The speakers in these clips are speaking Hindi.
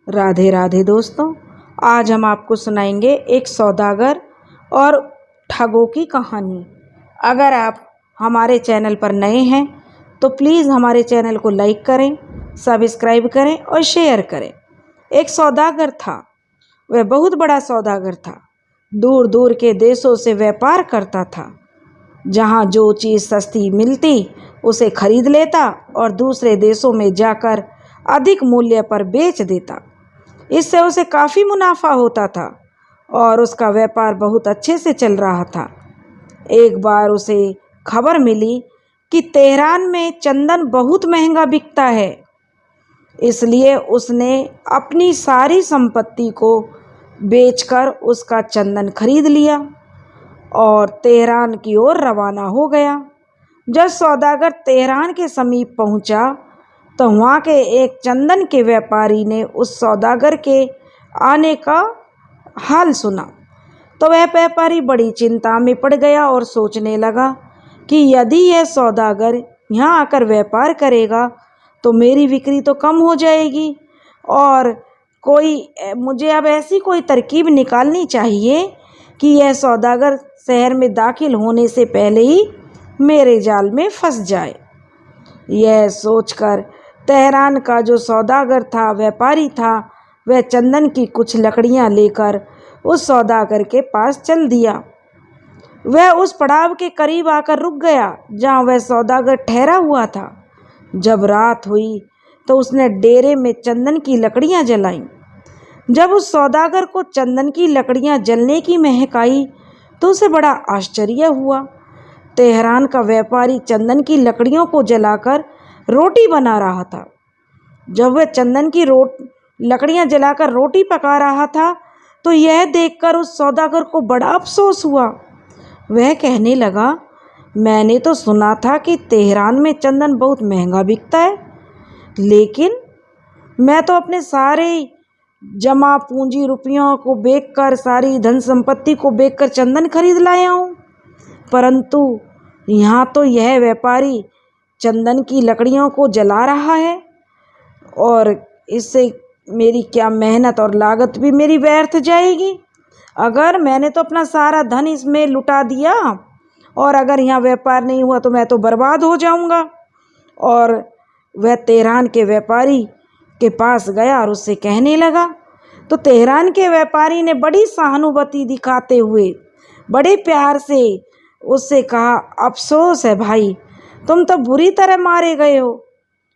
राधे राधे दोस्तों। आज हम आपको सुनाएंगे एक सौदागर और ठगों की कहानी। अगर आप हमारे चैनल पर नए हैं तो प्लीज़ हमारे चैनल को लाइक करें, सब्सक्राइब करें और शेयर करें। एक सौदागर था, वह बहुत बड़ा सौदागर था। दूर दूर के देशों से व्यापार करता था। जहाँ जो चीज़ सस्ती मिलती उसे खरीद लेता और दूसरे देशों में जाकर अधिक मूल्य पर बेच देता। इससे उसे काफ़ी मुनाफा होता था और उसका व्यापार बहुत अच्छे से चल रहा था। एक बार उसे खबर मिली कि तेहरान में चंदन बहुत महंगा बिकता है। इसलिए उसने अपनी सारी संपत्ति को बेचकर उसका चंदन खरीद लिया और तेहरान की ओर रवाना हो गया। जब सौदागर तेहरान के समीप पहुंचा तो वहाँ के एक चंदन के व्यापारी ने उस सौदागर के आने का हाल सुना। तो वह व्यापारी बड़ी चिंता में पड़ गया और सोचने लगा कि यदि यह सौदागर यहाँ आकर व्यापार करेगा तो मेरी बिक्री तो कम हो जाएगी और मुझे अब ऐसी कोई तरकीब निकालनी चाहिए कि यह सौदागर शहर में दाखिल होने से पहले ही मेरे जाल में फंस जाए। यह सोचकर तेहरान का जो सौदागर था, व्यापारी था, वह चंदन की कुछ लकड़ियां लेकर उस सौदागर के पास चल दिया। वह उस पड़ाव के करीब आकर रुक गया जहां वह सौदागर ठहरा हुआ था। जब रात हुई तो उसने डेरे में चंदन की लकड़ियां जलाईं। जब उस सौदागर को चंदन की लकड़ियां जलने की महक आई तो उसे बड़ा आश्चर्य हुआ। तेहरान का व्यापारी चंदन की लकड़ियों को जलाकर रोटी बना रहा था। जब वह चंदन की लकड़ियां जलाकर रोटी पका रहा था तो यह देखकर उस सौदागर को बड़ा अफसोस हुआ। वह कहने लगा, मैंने तो सुना था कि तेहरान में चंदन बहुत महंगा बिकता है, लेकिन मैं तो अपने सारे जमा पूंजी रुपयों को बेचकर, सारी धन संपत्ति को बेचकर चंदन खरीद लाया हूँ, परंतु यहाँ तो यह व्यापारी चंदन की लकड़ियों को जला रहा है और इससे मेरी क्या मेहनत और लागत भी मेरी व्यर्थ जाएगी। अगर मैंने तो अपना सारा धन इसमें लुटा दिया और अगर यहाँ व्यापार नहीं हुआ तो मैं तो बर्बाद हो जाऊँगा। और वह तेहरान के व्यापारी के पास गया और उससे कहने लगा। तो तेहरान के व्यापारी ने बड़ी सहानुभूति दिखाते हुए बड़े प्यार से उससे कहा, अफसोस है भाई, तुम तो बुरी तरह मारे गए हो।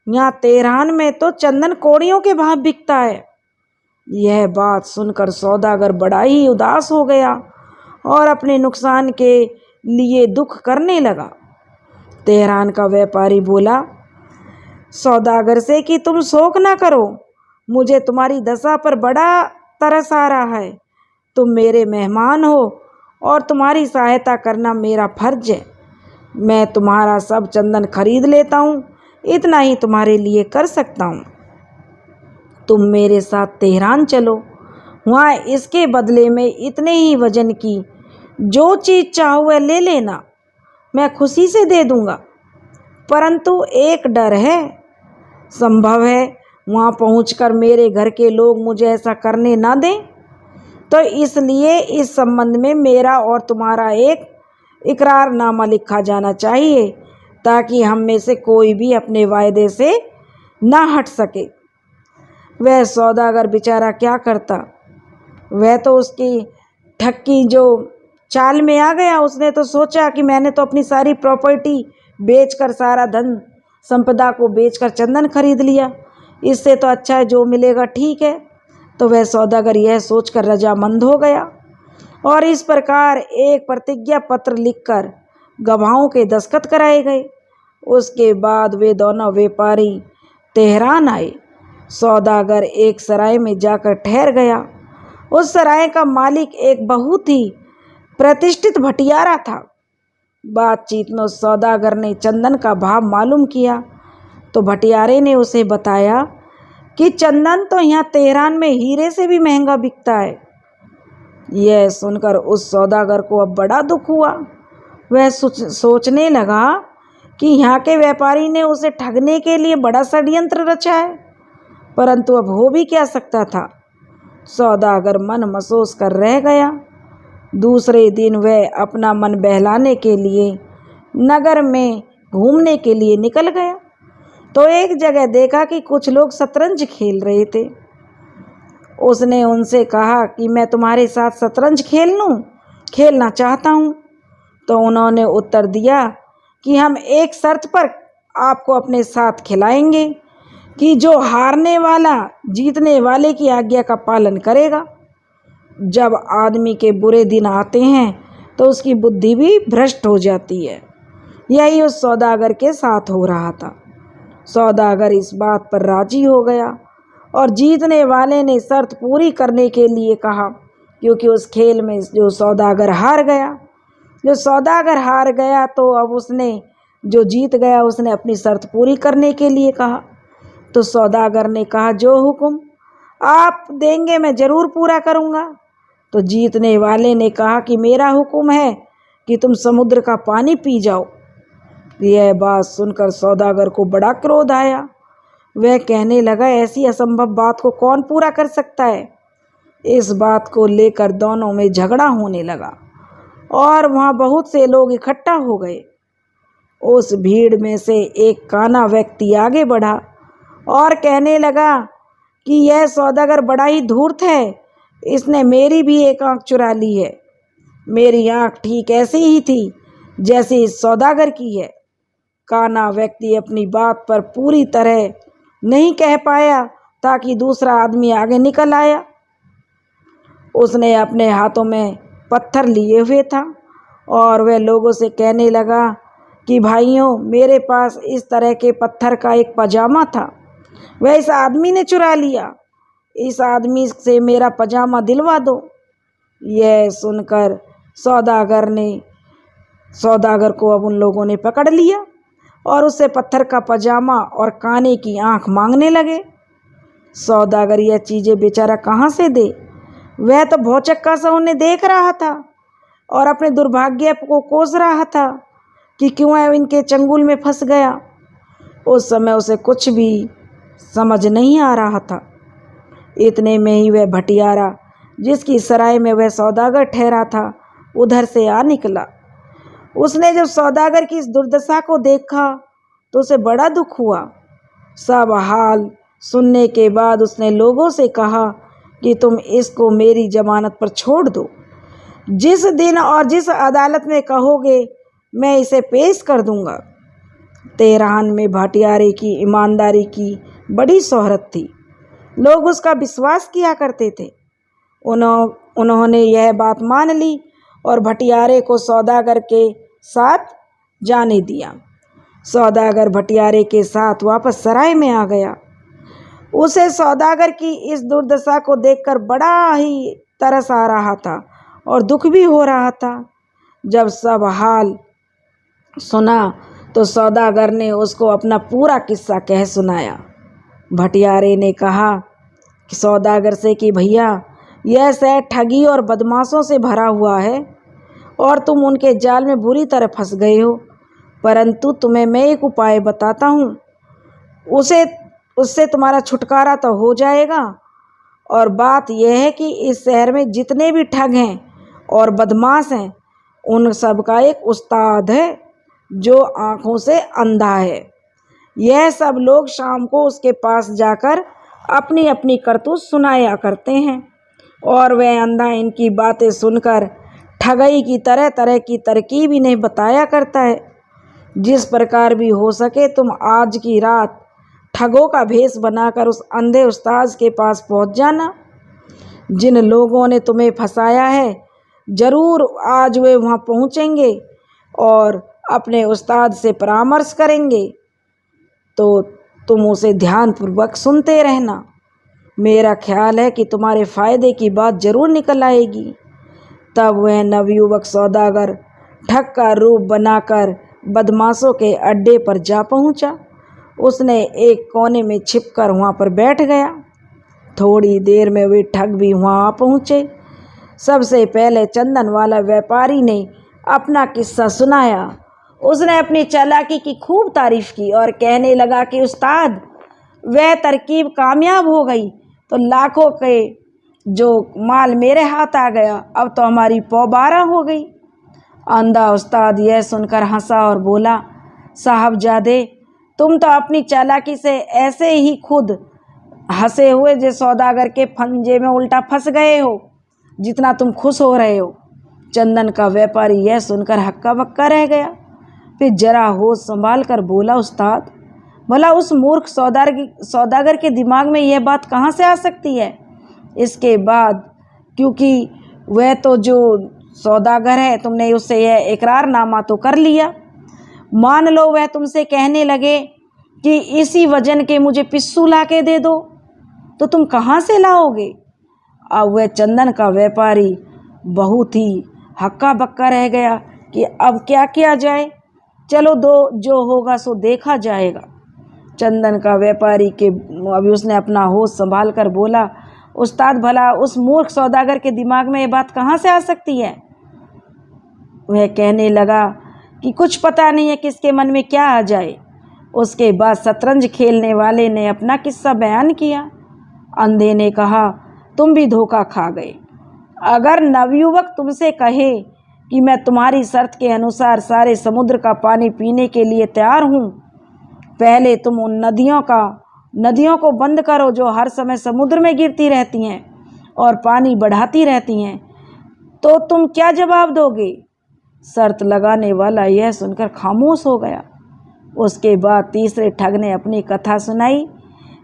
यहाँ तेहरान में तो चंदन कौड़ियों के भाव बिकता है। यह बात सुनकर सौदागर बड़ा ही उदास हो गया और अपने नुकसान के लिए दुख करने लगा। तेहरान का व्यापारी बोला सौदागर से कि तुम शोक ना करो, मुझे तुम्हारी दशा पर बड़ा तरस आ रहा है। तुम मेरे मेहमान हो और तुम्हारी सहायता करना मेरा फर्ज है। मैं तुम्हारा सब चंदन खरीद लेता हूँ, इतना ही तुम्हारे लिए कर सकता हूँ। तुम मेरे साथ तेहरान चलो, वहाँ इसके बदले में इतने ही वजन की जो चीज़ चाहो वह ले लेना, मैं खुशी से दे दूँगा। परंतु एक डर है, संभव है वहाँ पहुँचकर मेरे घर के लोग मुझे ऐसा करने ना दें, तो इसलिए इस संबंध में मेरा और तुम्हारा एक इकरारनामा लिखा जाना चाहिए ताकि हम में से कोई भी अपने वायदे से ना हट सके। वह सौदागर बेचारा क्या करता, वह तो उसकी ठक्की जो चाल में आ गया। उसने तो सोचा कि मैंने तो अपनी सारी प्रॉपर्टी बेचकर, सारा धन संपदा को बेचकर चंदन खरीद लिया, इससे तो अच्छा है जो मिलेगा ठीक है। तो वह सौदागर यह सोचकर रजामंद हो गया और इस प्रकार एक प्रतिज्ञा पत्र लिखकर गवाहों के दस्तखत कराए गए। उसके बाद वे दोनों व्यापारी तेहरान आए। सौदागर एक सराय में जाकर ठहर गया। उस सराय का मालिक एक बहुत ही प्रतिष्ठित भटियारा था। बातचीत में उस सौदागर ने चंदन का भाव मालूम किया तो भटियारे ने उसे बताया कि चंदन तो यहाँ तेहरान में हीरे से भी महंगा बिकता है। यह सुनकर उस सौदागर को अब बड़ा दुख हुआ। वह सोचने लगा कि यहाँ के व्यापारी ने उसे ठगने के लिए बड़ा षड्यंत्र रचा है परंतु अब हो भी क्या सकता था। सौदागर मन महसूस कर रह गया। दूसरे दिन वह अपना मन बहलाने के लिए नगर में घूमने के लिए निकल गया तो एक जगह देखा कि कुछ लोग शतरंज खेल रहे थे। उसने उनसे कहा कि मैं तुम्हारे साथ शतरंज खेलना चाहता हूँ। तो उन्होंने उत्तर दिया कि हम एक शर्त पर आपको अपने साथ खिलाएंगे कि जो हारने वाला जीतने वाले की आज्ञा का पालन करेगा। जब आदमी के बुरे दिन आते हैं तो उसकी बुद्धि भी भ्रष्ट हो जाती है। यही उस सौदागर के साथ हो रहा था। सौदागर इस बात पर राजी हो गया और जीतने वाले ने शर्त पूरी करने के लिए कहा, क्योंकि उस खेल में जो सौदागर हार गया तो अब उसने जो जीत गया उसने अपनी शर्त पूरी करने के लिए कहा। तो सौदागर ने कहा, जो हुक्म आप देंगे मैं ज़रूर पूरा करूँगा। तो जीतने वाले ने कहा कि मेरा हुक्म है कि तुम समुद्र का पानी पी जाओ। यह बात सुनकर सौदागर को बड़ा क्रोध आया। वह कहने लगा, ऐसी असंभव बात को कौन पूरा कर सकता है। इस बात को लेकर दोनों में झगड़ा होने लगा और वहाँ बहुत से लोग इकट्ठा हो गए। उस भीड़ में से एक काना व्यक्ति आगे बढ़ा और कहने लगा कि यह सौदागर बड़ा ही धूर्त है, इसने मेरी भी एक आँख चुरा ली है। मेरी आँख ठीक ऐसी ही थी जैसी इस सौदागर की है। काना व्यक्ति अपनी बात पर पूरी तरह नहीं कह पाया ताकि दूसरा आदमी आगे निकल आया। उसने अपने हाथों में पत्थर लिए हुए था और वह लोगों से कहने लगा कि भाइयों, मेरे पास इस तरह के पत्थर का एक पजामा था, वह इस आदमी ने चुरा लिया। इस आदमी से मेरा पजामा दिलवा दो। यह सुनकर सौदागर को अब उन लोगों ने पकड़ लिया और उससे पत्थर का पजामा और काने की आँख मांगने लगे। सौदागर यह चीज़ें बेचारा कहाँ से दे। वह तो भौचक्का सा उन्हें देख रहा था और अपने दुर्भाग्य को कोस रहा था कि क्यों वह इनके चंगुल में फंस गया। उस समय उसे कुछ भी समझ नहीं आ रहा था। इतने में ही वह भटियारा जिसकी सराय में वह सौदागर ठहरा था उधर से आ निकला। उसने जब सौदागर की इस दुर्दशा को देखा तो उसे बड़ा दुख हुआ। सब हाल सुनने के बाद उसने लोगों से कहा कि तुम इसको मेरी जमानत पर छोड़ दो। जिस दिन और जिस अदालत में कहोगे मैं इसे पेश कर दूंगा। तेहरान में भाटियारे की ईमानदारी की बड़ी शोहरत थी। लोग उसका विश्वास किया करते थे। उन्होंने यह बात मान ली और भटियारे को सौदागर के साथ जाने दिया। सौदागर भटियारे के साथ वापस सराय में आ गया। उसे सौदागर की इस दुर्दशा को देखकर बड़ा ही तरस आ रहा था और दुख भी हो रहा था। जब सब हाल सुना तो सौदागर ने उसको अपना पूरा किस्सा कह सुनाया। भटियारे ने कहा कि सौदागर से कि भैया, यह शहर ठगी और बदमाशों से भरा हुआ है और तुम उनके जाल में बुरी तरह फंस गए हो। परंतु तुम्हें मैं एक उपाय बताता हूँ, उससे तुम्हारा छुटकारा तो हो जाएगा। और बात यह है कि इस शहर में जितने भी ठग हैं और बदमाश हैं उन सब का एक उस्ताद है जो आँखों से अंधा है। यह सब लोग शाम को उसके पास जाकर अपनी अपनी करतूत सुनाया करते हैं और वह अंधा इनकी बातें सुनकर ठगई की तरह तरह की तरकीब इन्हें बताया करता है। जिस प्रकार भी हो सके तुम आज की रात ठगों का भेष बनाकर उस अंधे उस्ताद के पास पहुंच जाना। जिन लोगों ने तुम्हें फंसाया है ज़रूर आज वे वहां पहुंचेंगे और अपने उस्ताद से परामर्श करेंगे, तो तुम उसे ध्यानपूर्वक सुनते रहना। मेरा ख्याल है कि तुम्हारे फ़ायदे की बात ज़रूर निकल आएगी। तब वह नवयुवक सौदागर ठग का रूप बनाकर बदमाशों के अड्डे पर जा पहुंचा। उसने एक कोने में छिपकर वहां पर बैठ गया। थोड़ी देर में वे ठग भी वहां आ पहुँचे। सबसे पहले चंदन वाला व्यापारी ने अपना किस्सा सुनाया। उसने अपनी चालाकी की खूब तारीफ की और कहने लगा कि उस्ताद, वह तरकीब कामयाब हो गई तो लाखों के जो माल मेरे हाथ आ गया, अब तो हमारी पौ 12 हो गई। अंधा उस्ताद यह सुनकर हंसा और बोला, साहबजादे, तुम तो अपनी चालाकी से ऐसे ही खुद हंसे हुए जो सौदागर के फंजे में उल्टा फंस गए हो, जितना तुम खुश हो रहे हो। चंदन का व्यापारी यह सुनकर हक्का बक्का रह गया। फिर जरा होश संभाल कर बोला, उस्ताद, भला उस मूर्ख सौदागर के दिमाग में यह बात कहाँ से आ सकती है? इसके बाद क्योंकि वह तो जो सौदागर है, तुमने उससे यह इकरारनामा तो कर लिया। मान लो वह तुमसे कहने लगे कि इसी वजन के मुझे पिस्सू ला के दे दो, तो तुम कहाँ से लाओगे? अब वह चंदन का व्यापारी बहुत ही हक्का बक्का रह गया कि अब क्या किया जाए। चलो जो होगा सो देखा जाएगा। चंदन का व्यापारी के अभी उसने अपना होश संभाल कर बोला, उस्ताद, भला उस मूर्ख सौदागर के दिमाग में ये बात कहाँ से आ सकती है? वह कहने लगा कि कुछ पता नहीं है किसके मन में क्या आ जाए। उसके बाद शतरंज खेलने वाले ने अपना किस्सा बयान किया। अंधे ने कहा, तुम भी धोखा खा गए। अगर नवयुवक तुमसे कहे कि मैं तुम्हारी शर्त के अनुसार सारे समुद्र का पानी पीने के लिए तैयार हूँ, पहले तुम उन नदियों को बंद करो जो हर समय समुद्र में गिरती रहती हैं और पानी बढ़ाती रहती हैं, तो तुम क्या जवाब दोगे? शर्त लगाने वाला यह सुनकर खामोश हो गया। उसके बाद तीसरे ठग ने अपनी कथा सुनाई।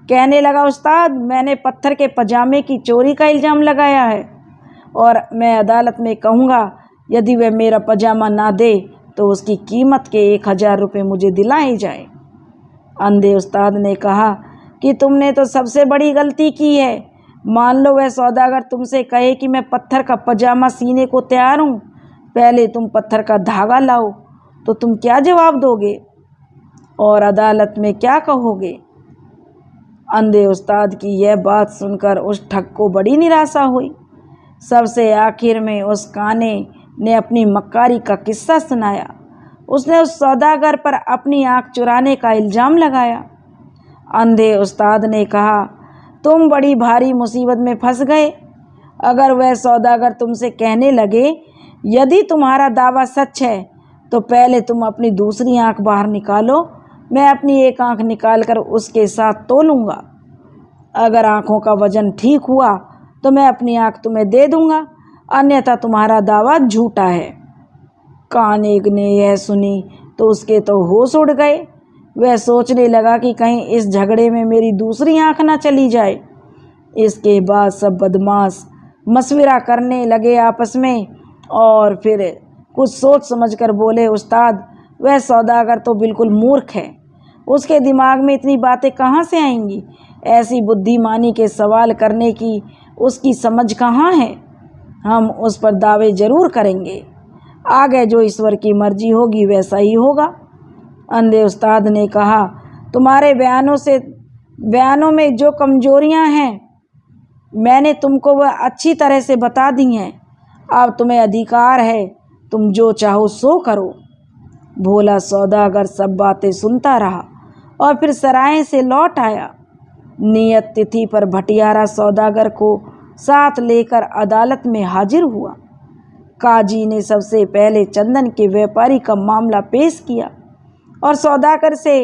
कहने लगा, उस्ताद, मैंने पत्थर के पजामे की चोरी का इल्ज़ाम लगाया है और मैं अदालत में कहूँगा यदि वह मेरा पजामा ना दे तो उसकी कीमत के 1000 रुपये मुझे दिलाए जाए। अंधे उस्ताद ने कहा कि तुमने तो सबसे बड़ी गलती की है। मान लो वह सौदागर तुमसे कहे कि मैं पत्थर का पजामा सीने को तैयार हूँ, पहले तुम पत्थर का धागा लाओ, तो तुम क्या जवाब दोगे और अदालत में क्या कहोगे? अंधे उस्ताद की यह बात सुनकर उस ठग को बड़ी निराशा हुई। सबसे आखिर में उस काने ने अपनी मक्कारी का किस्सा सुनाया। उसने उस सौदागर पर अपनी आँख चुराने का इल्ज़ाम लगाया। अंधे उस्ताद ने कहा, तुम बड़ी भारी मुसीबत में फंस गए। अगर वह सौदागर तुमसे कहने लगे यदि तुम्हारा दावा सच है तो पहले तुम अपनी दूसरी आँख बाहर निकालो, मैं अपनी एक आँख निकाल कर उसके साथ तोलूँगा। अगर आँखों का वजन ठीक हुआ तो मैं अपनी आँख तुम्हें दे दूँगा, अन्यथा तुम्हारा दावा झूठा है। काने ने यह सुनी तो उसके तो होश उड़ गए। वह सोचने लगा कि कहीं इस झगड़े में मेरी दूसरी आँख ना चली जाए। इसके बाद सब बदमाश मशविरा करने लगे आपस में और फिर कुछ सोच समझकर बोले, उस्ताद, वह सौदागर तो बिल्कुल मूर्ख है। उसके दिमाग में इतनी बातें कहाँ से आएंगी? ऐसी बुद्धिमानी के सवाल करने की उसकी समझ कहाँ है? हम उस पर दावे जरूर करेंगे। आगे जो ईश्वर की मर्जी होगी वैसा ही होगा। अंधे उस्ताद ने कहा, तुम्हारे बयानों में जो कमजोरियां हैं मैंने तुमको वह अच्छी तरह से बता दी हैं। अब तुम्हें अधिकार है, तुम जो चाहो सो करो। भोला सौदागर सब बातें सुनता रहा और फिर सराय से लौट आया। नियत तिथि पर भटियारा सौदागर को साथ लेकर अदालत में हाजिर हुआ। काजी ने सबसे पहले चंदन के व्यापारी का मामला पेश किया और सौदागर से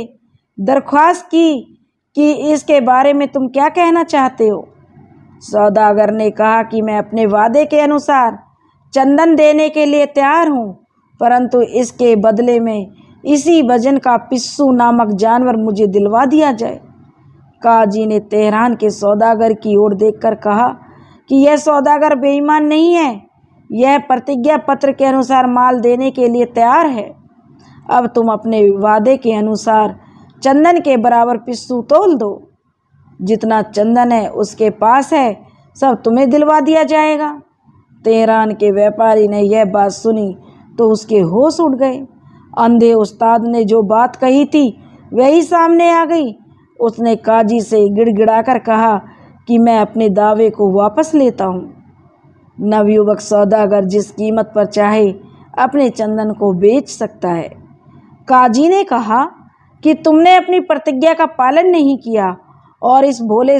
दरख्वास्त की कि इसके बारे में तुम क्या कहना चाहते हो। सौदागर ने कहा कि मैं अपने वादे के अनुसार चंदन देने के लिए तैयार हूँ, परंतु इसके बदले में इसी वजन का पिस्सू नामक जानवर मुझे दिलवा दिया जाए। काजी ने तेहरान के सौदागर की ओर देखकर कहा कि यह सौदागर बेईमान नहीं है, यह प्रतिज्ञा पत्र के अनुसार माल देने के लिए तैयार है। अब तुम अपने वादे के अनुसार चंदन के बराबर पिस्सू तोल दो। जितना चंदन है उसके पास है सब तुम्हें दिलवा दिया जाएगा। तेहरान के व्यापारी ने यह बात सुनी तो उसके होश उड़ गए। अंधे उस्ताद ने जो बात कही थी वही सामने आ गई। उसने काजी से गिड़गिड़ाकर कहा कि मैं अपने दावे को वापस लेता हूँ। नवयुवक सौदागर जिस कीमत पर चाहे अपने चंदन को बेच सकता है। काजी ने कहा कि तुमने अपनी प्रतिज्ञा का पालन नहीं किया और इस भोले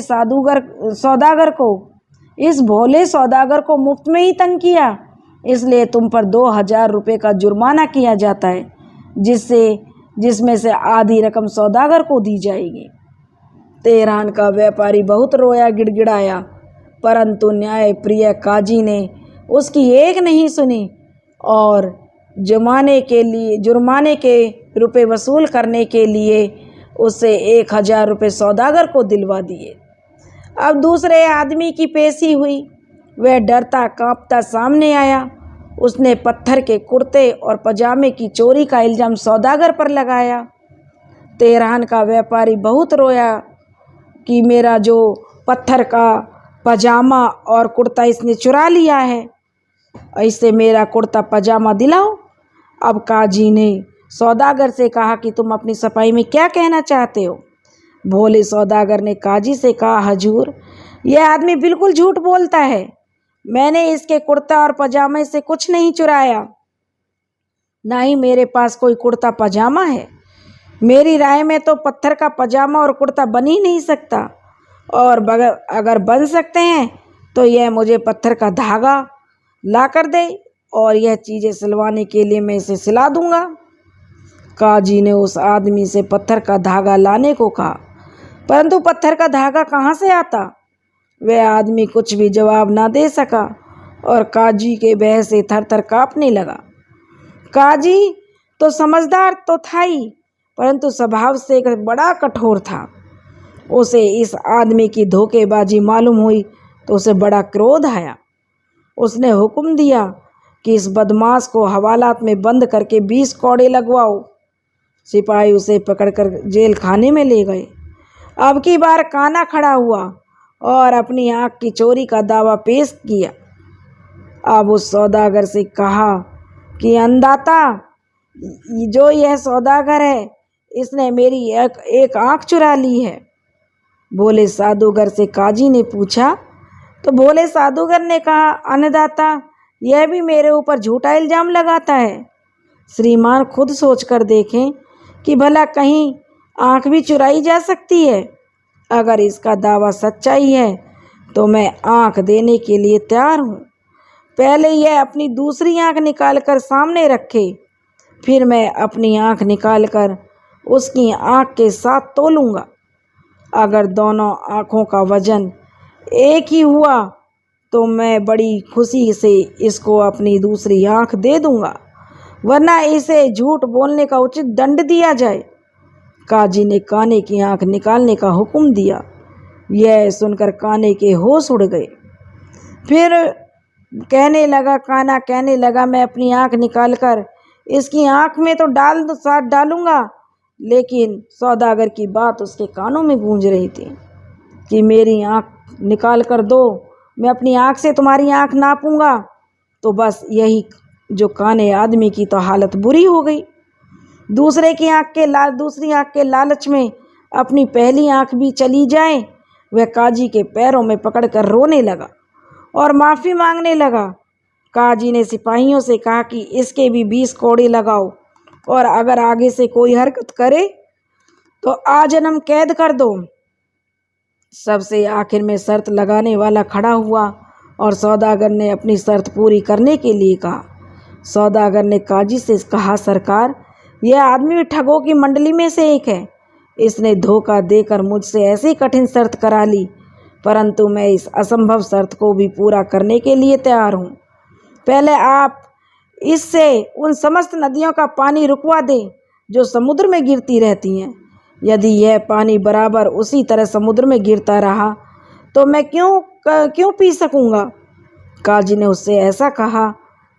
सौदागर को मुफ्त में ही तंग किया, इसलिए तुम पर 2000 रुपये का जुर्माना किया जाता है, जिसमें से आधी रकम सौदागर को दी जाएगी। तेहरान का व्यापारी बहुत रोया गिड़गिड़ाया, परंतु न्याय प्रिय काजी ने उसकी एक नहीं सुनी और जुर्माने के रुपए वसूल करने के लिए उससे 1000 रुपये सौदागर को दिलवा दिए। अब दूसरे आदमी की पेशी हुई। वह डरता कांपता सामने आया। उसने पत्थर के कुर्ते और पजामे की चोरी का इल्ज़ाम सौदागर पर लगाया। तेहरान का व्यापारी बहुत रोया कि मेरा जो पत्थर का पजामा और कुर्ता इसने चुरा लिया है, इससे मेरा कुर्ता पजामा दिलाओ। अब काजी ने सौदागर से कहा कि तुम अपनी सफाई में क्या कहना चाहते हो। भोले सौदागर ने काजी से कहा, हजूर, यह आदमी बिल्कुल झूठ बोलता है। मैंने इसके कुर्ता और पजामे से कुछ नहीं चुराया, ना ही मेरे पास कोई कुर्ता पजामा है। मेरी राय में तो पत्थर का पजामा और कुर्ता बन ही नहीं सकता, और अगर बन सकते हैं तो यह मुझे पत्थर का धागा ला कर दे और यह चीज़ें सिलवाने के लिए मैं इसे सिला दूंगा। काजी ने उस आदमी से पत्थर का धागा लाने को कहा, परंतु पत्थर का धागा कहाँ से आता? वह आदमी कुछ भी जवाब ना दे सका और काजी के भय से थर-थर काँपने लगा। काजी तो समझदार तो था ही, परंतु स्वभाव से एक बड़ा कठोर था। उसे इस आदमी की धोखेबाजी मालूम हुई तो उसे बड़ा क्रोध आया। उसने हुक्म दिया कि इस बदमाश को हवालात में बंद करके 20 कौड़े लगवाओ। सिपाही उसे पकड़कर जेल खाने में ले गए। अब की बार काना खड़ा हुआ और अपनी आँख की चोरी का दावा पेश किया। अब उस सौदागर से कहा कि अंधाता, जो यह सौदागर है, इसने मेरी एक आँख चुरा ली है। भोले साधुगर से काजी ने पूछा तो भोले साधुगर ने कहा, अन्नदाता, यह भी मेरे ऊपर झूठा इल्ज़ाम लगाता है। श्रीमान खुद सोच कर देखें कि भला कहीं आँख भी चुराई जा सकती है। अगर इसका दावा सच्चाई है तो मैं आँख देने के लिए तैयार हूँ। पहले यह अपनी दूसरी आँख निकाल कर सामने रखे, फिर मैं अपनी आँख निकाल कर उसकी आँख के साथ तोलूँगा। अगर दोनों आँखों का वजन एक ही हुआ तो मैं बड़ी खुशी से इसको अपनी दूसरी आँख दे दूँगा, वरना इसे झूठ बोलने का उचित दंड दिया जाए। काजी ने काने की आँख निकालने का हुक्म दिया। यह सुनकर काने के होश उड़ गए। फिर काना कहने लगा, मैं अपनी आँख निकालकर इसकी आँख में तो साथ डालूँगा, लेकिन सौदागर की बात उसके कानों में गूंज रही थी कि मेरी आँख निकाल कर दो, मैं अपनी आँख से तुम्हारी आँख नापूंगा। तो बस यही जो काने आदमी की तो हालत बुरी हो गई। दूसरी आँख के लालच में अपनी पहली आँख भी चली जाए। वह काजी के पैरों में पकड़कर रोने लगा और माफ़ी मांगने लगा। काजी ने सिपाहियों से कहा कि इसके भी 20 कौड़े लगाओ, और अगर आगे से कोई हरकत करे तो आजन्म कैद कर दो। सबसे आखिर में शर्त लगाने वाला खड़ा हुआ और सौदागर ने अपनी शर्त पूरी करने के लिए कहा। सौदागर ने काजी से कहा, सरकार, यह आदमी ठगों की मंडली में से एक है। इसने धोखा देकर मुझसे ऐसी कठिन शर्त करा ली, परंतु मैं इस असंभव शर्त को भी पूरा करने के लिए तैयार हूँ। पहले आप इससे उन समस्त नदियों का पानी रुकवा दें जो समुद्र में गिरती रहती हैं। यदि यह पानी बराबर उसी तरह समुद्र में गिरता रहा तो मैं क्यों पी सकूँगा। काजी ने उससे ऐसा कहा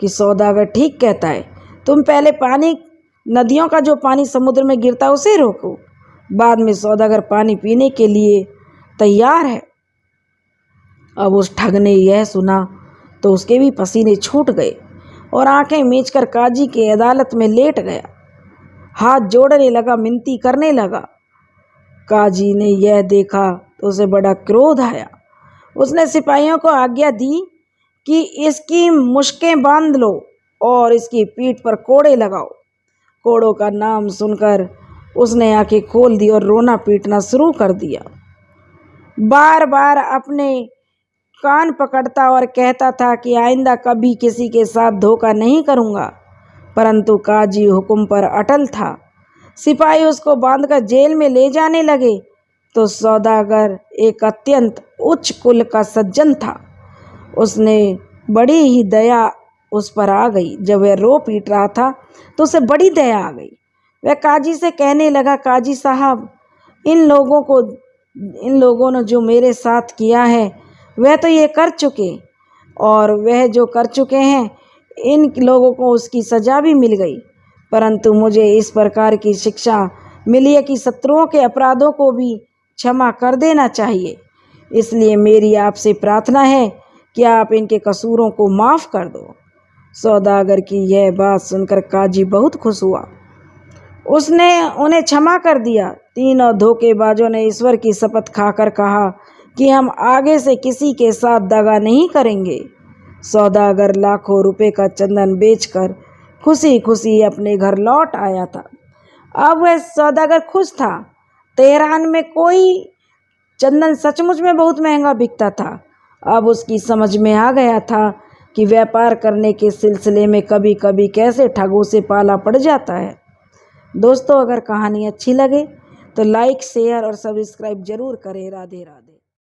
कि सौदागर ठीक कहता है, तुम पहले नदियों का जो पानी समुद्र में गिरता है उसे रोको, बाद में सौदागर पानी पीने के लिए तैयार है। अब उस ठग ने यह सुना तो उसके भी पसीने छूट गए और आंखें मीचकर काजी की अदालत में लेट गया। हाथ जोड़ने लगा, मिनती करने लगा। काजी ने यह देखा तो उसे बड़ा क्रोध आया। उसने सिपाहियों को आज्ञा दी कि इसकी मुश्कें बांध लो और इसकी पीठ पर कोड़े लगाओ। कोड़ों का नाम सुनकर उसने आंखें खोल दी और रोना पीटना शुरू कर दिया। बार बार अपने कान पकड़ता और कहता था कि आइंदा कभी किसी के साथ धोखा नहीं करूँगा, परंतु काजी हुक्म पर अटल था। सिपाही उसको बांधकर जेल में ले जाने लगे तो सौदागर एक अत्यंत उच्च कुल का सज्जन था। उसने बड़ी ही दया उस पर आ गई। जब वह रो पीट रहा था तो उसे बड़ी दया आ गई। वह काजी से कहने लगा, काजी साहब, इन लोगों ने जो मेरे साथ किया है वह तो ये कर चुके, और वह जो कर चुके हैं इन लोगों को उसकी सज़ा भी मिल गई, परंतु मुझे इस प्रकार की शिक्षा मिली है कि शत्रुओं के अपराधों को भी क्षमा कर देना चाहिए। इसलिए मेरी आपसे प्रार्थना है कि आप इनके कसूरों को माफ़ कर दो। सौदागर की यह बात सुनकर काजी बहुत खुश हुआ। उसने उन्हें क्षमा कर दिया। तीनों धोखेबाजों ने ईश्वर की शपथ खाकर कहा कि हम आगे से किसी के साथ दगा नहीं करेंगे। सौदागर लाखों रुपए का चंदन बेचकर खुशी खुशी अपने घर लौट आया था। अब वह सौदागर खुश था। तेहरान में कोई चंदन सचमुच में बहुत महंगा बिकता था। अब उसकी समझ में आ गया था कि व्यापार करने के सिलसिले में कभी कभी कैसे ठगों से पाला पड़ जाता है। दोस्तों, अगर कहानी अच्छी लगे तो लाइक, शेयर और सब्सक्राइब जरूर करें। राधे राधे।